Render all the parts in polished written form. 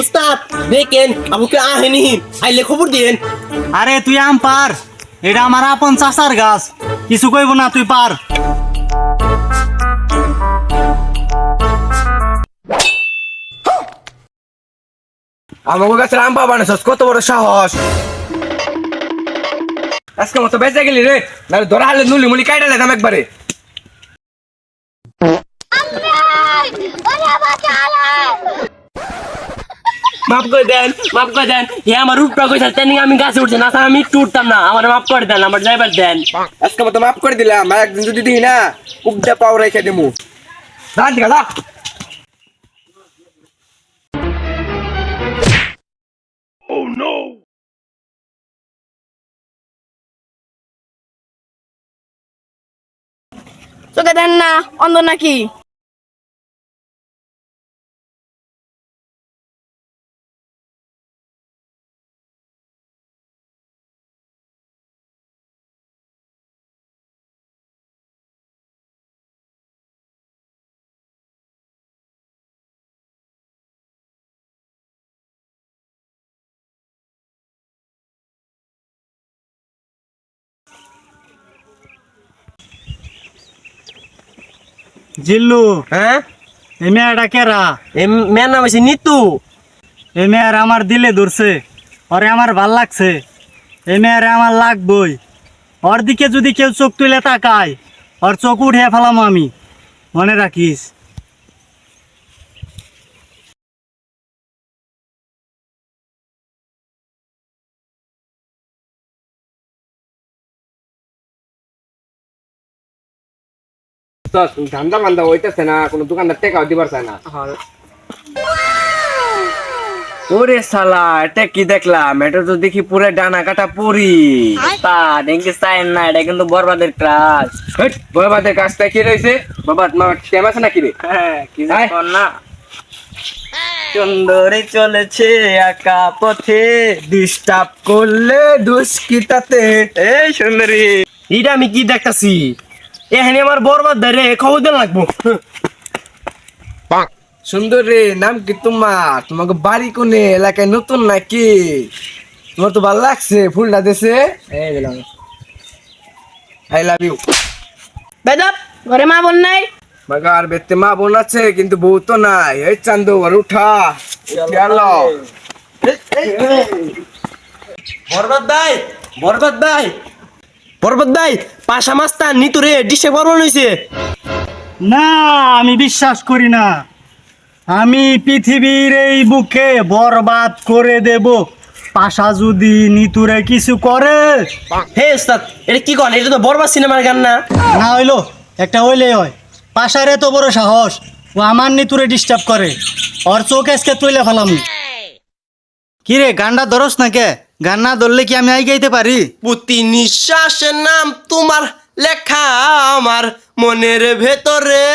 উস্তাদ দেখেন আমাকে আহেনি আইলে খবর দিন। আরে তুই আম পার, এটা আমার আপন চাচার গাছ, কিছু কইব না, তুই পার। আমাকে কাছে আম পাবা না, কত বড় সাহস! আজকে মতো বেঁচে গেলি রে, না ধরা হালে নুলি মুলি কাইটা লেতাম একবারে। মাফ করে দেন, মাফ করে দেন। হে আমার রূপটা কইছে তেনি আমি গাছে উঠছে না, আমি একটু উঠতাম না। আমার মাফ করে দেন, আমার ড্রাইভার দেন। আজকে মতো মাফ করে দিলাম, আর একদিন যদি দিই না উবটা পাও রেখে দেবো। যা ঠিক আছে। চোখে দেন না, অন্ধ নাকি? জিল্লু, হ্যাঁ, এই মেয়েটা কেরা? এই মেয়ের নাম হচ্ছে নিতু। এই মেয়ের আমার দিলে ধরছে, ওরে আমার ভাল লাগছে, এই মেয়ের আমার লাগবই। ওর দিকে যদি কেউ চোখ তুলে তাকায়, ওর চোখ উঠে ফেলাম আমি, মনে রাখিস। ধান্দা মান্দা হইতেছে না, কোনো দোকানদার টেকাও দিবার চায় না। ওরে শালা, এটা কি দেখলাম? এটা তো দেখি পুরো ডানা কাটা পরি। না, এটা কিন্তু বরবাদের ক্লাস। বয়বাদের কাজটা কি রয়েছে? বাবা তোমার টাইম আছে নাকি রে? হ্যাঁ, কি আয়। জান না। সুন্দরী চলেছে একা পথে, ডিস্টার্ব করলে দুষ্কিটাতে। এই সুন্দরী, এটা আমি কি দেখতাছি? এখানে আমার বরবাদ ধরে খবর দেন লাগবো। সুন্দর রে, নাম কি তোমার? তোমাকে বাড়ি কোনে? এলাকায় নতুন নাকি? তোমার তো ভালো লাগছে ফুলটা দেশে। এই দিলাম। I love you. বেদব, ঘরে মা বোন নাই? মাগার বেতে মা বোন আছে কিন্তু বউ তো নাই। এই চান্দু আর উঠা গেলো। বরবাদ ভাই, বরবাদ ভাই, বরবাদ ভাই, পাশা মাস্তা নিতুরে ডিশে বরবাদ হইছে। না, আমি বিশ্বাস করি না। আমি পৃথিবীর এই বুকে বরবাদ করে দেব পাশা যদি নিতুরে কিছু করে। হে উস্তাদ, এটা কি কন? এটা তো বরবাদ সিনেমার গান না? না হইলো একটা হইলে হয়। পাশার এত বড় সাহস, ও আমার নিতুরে ডিস্টার্ব করে, ওর চোখ আজকে তুইলে ফেলাম। কি রে, গানটা ধরস না কে? গান না ধরলে কি আমি আই গাইতে পারি? প্রতি নিঃশ্বাসের নাম তোমার লেখা আমার মনের ভেতরে,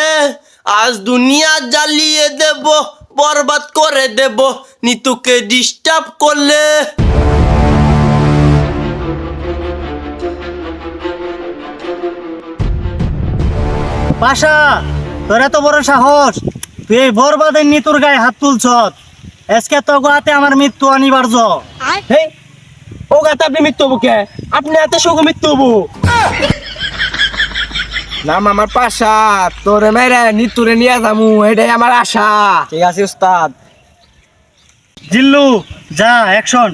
আজ দুনিয়া জ্বালিয়ে দেব, বরবাদ করে দেব নিতুকে ডিস্টার্ব করলে। পাশা, তোর এত বড় সাহস, তুই এই বরবাদের নিতুর গায়ে হাত তুলছ। আজকে তো গোয়াতে আমার মৃত্যু অনিবার্য। হে, ও গাতে আপনি মৃত্যু হবো কে? আপনি এত শোক মৃত্যু হবো? নাম আমার পাশা, তোরে মেরে নিতুরে নিয়ে যামু, এটাই আমার আশা। ঠিক আছে উস্তাদ। জিল্লু, যা অ্যাকশন।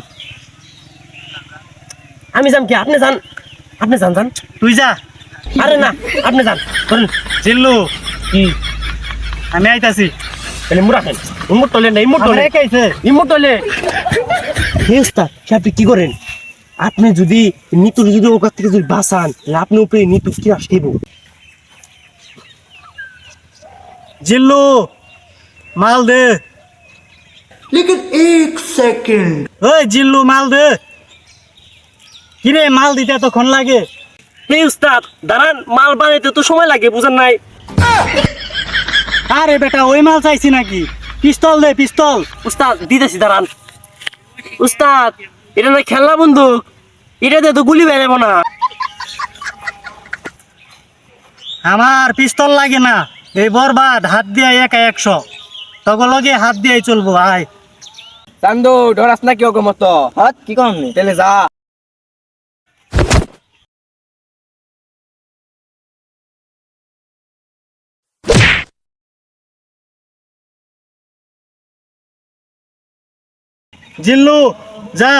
আমি যান কি? আপনি যান, আপনি যান যান। তুই যা। আরে না, আপনি যান। ধরেন, জিল্লু, আমি আইতাছি। তাহলে মুড়া খান। ইমোট টলে না, ইমোট টলে, রেখাইছে ইমোট টলে। হে উস্তাদ, আপনি কি করেন? আপনি যদি নিতুর যদি ওখান থেকে যদি বাঁচান, তাহলে আপনি উপরে নিতু কি আসতেইব। জিল্লু, মাল দে। ওই জিল্লু, মাল দে। কিরে, মাল দিতে এতক্ষণ লাগে? হে উস্তাদ, দাঁড়ান, মাল বানাইতে তো সময় লাগে, বুঝেন নাই? আরে বেটা, ওই মাল চাইছি নাকি? পিস্তল দে, পিস্তল। উস্তাদ দিতেছি, দাঁড়ান। উস্তাদ, এটা না খেলনা বন্দুক, এটাতে তো গুলি বেরাবো না। আমার পিস্তল লাগে না, এই বরবাদ হাত দিয়ে একা 100, তখন লগে হাত দিয়ে চলবো। আয়। চান্দু ডরাস না কি ওকে মতো হট কি কম নি তাহলে যা জিল্লু যা।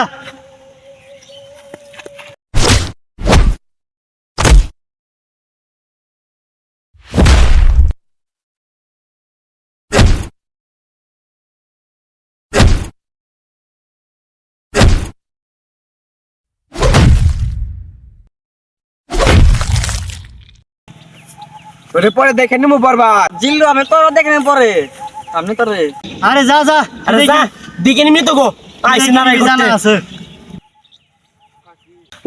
ওরে পরে দেখে নিমু বরবাদ জিল্লু আমি তোর দেখেন পরে আপনি তোরে আরে যা যা আরে যা দিকে নিমি তো গো আইছি না নাই জানা করতে আছে।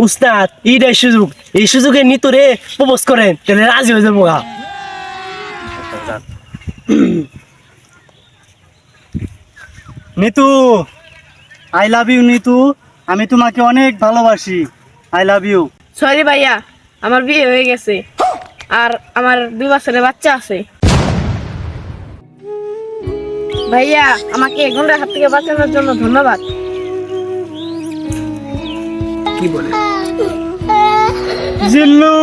উস্তাদ এইটাই সুযোগ এই সুযোগে নিতুরে প্রপোজ করেন তাহলে রাজি হয়ে যাবো গা। Nitu I love you Nitu, আমি তোমাকে অনেক ভালোবাসি। I love you. সরি ভাইয়া, আমার বিয়ে হয়ে গেছে আর আমার 2 বছরের বাচ্চা আছে। ভাইয়া আমাকে গুন্ডার হাত থেকে বাঁচানোর জন্য ধন্যবাদ। কি বলে জিল্লু